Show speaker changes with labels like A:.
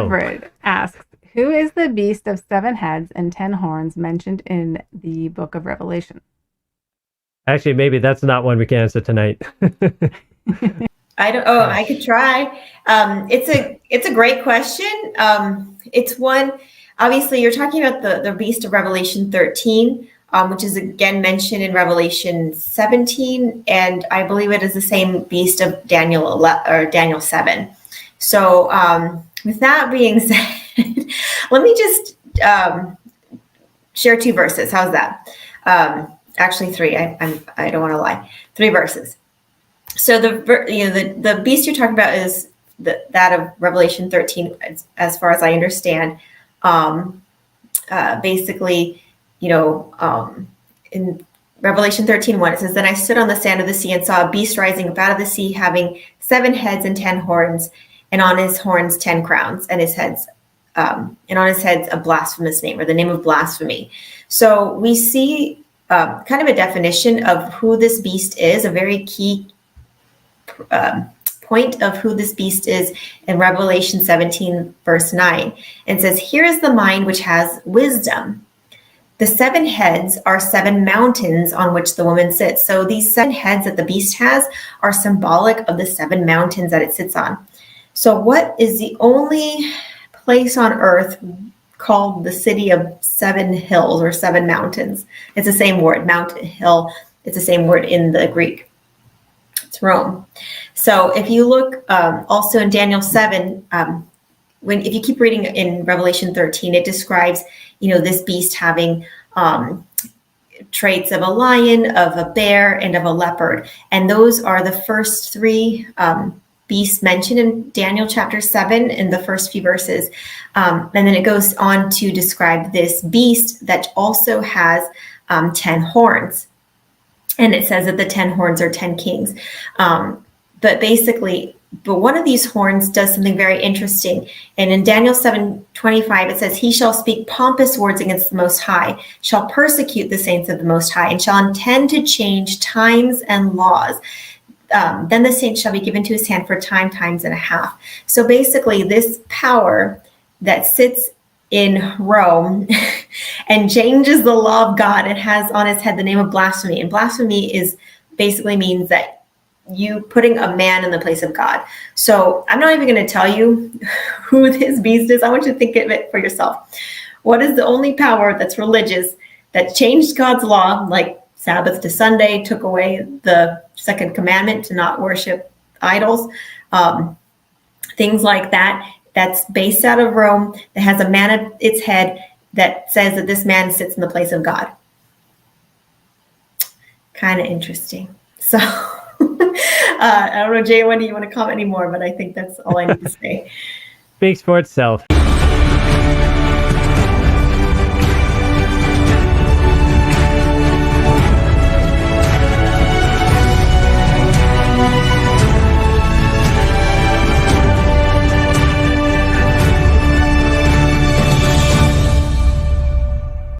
A: Everett asks, who is the beast of 7 heads and 10 horns mentioned in the book of Revelation?
B: Actually, maybe that's not one we can answer tonight.
C: I could try. It's a great question. It's one, obviously you're talking about the beast of Revelation 13, which is again mentioned in Revelation 17, and I believe it is the same beast of Daniel 7. So with that being said, let me just share 2 verses. How's that? Actually 3. I don't want to lie. 3 verses. So the beast you're talking about is that of Revelation 13, as far as I understand. Basically, in Revelation 13:1, it says, "Then I stood on the sand of the sea and saw a beast rising up out of the sea, having 7 heads and 10 horns, and on his horns 10 crowns, and on his heads a blasphemous name," or the name of blasphemy. So we see kind of a definition of who this beast is, a very key point of who this beast is in Revelation 17, verse 9. It says, "Here is the mind which has wisdom. The 7 heads are 7 mountains on which the woman sits." So these 7 heads that the beast has are symbolic of the 7 mountains that it sits on. So what is the only place on earth called the city of 7 hills or 7 mountains? It's the same word, mountain, hill. It's the same word in the Greek. It's Rome. So if you look also in Daniel 7, if you keep reading in Revelation 13, it describes, this beast having traits of a lion, of a bear, and of a leopard. And those are the first 3 beasts mentioned in Daniel chapter 7 in the first few verses. And then it goes on to describe this beast that also has 10 horns. And it says that the 10 horns are 10 kings. But one of these horns does something very interesting. And in Daniel 7:25, it says, "He shall speak pompous words against the Most High, shall persecute the saints of the Most High, and shall intend to change times and laws. Then the saints shall be given to his hand for times and a half." So basically, this power that sits in Rome and changes the law of God and has on his head the name of blasphemy. And blasphemy basically means that you putting a man in the place of God. So I'm not even going to tell you who this beast is. I want you to think of it for yourself. What is the only power that's religious that changed God's law, like Sabbath to Sunday, took away the 2nd commandment to not worship idols, things like that, that's based out of Rome, that has a man at its head that says that this man sits in the place of God? Kind of interesting. So I don't know, Jay, when do you want to comment anymore? But I think that's all I need to say.
B: Speaks for itself.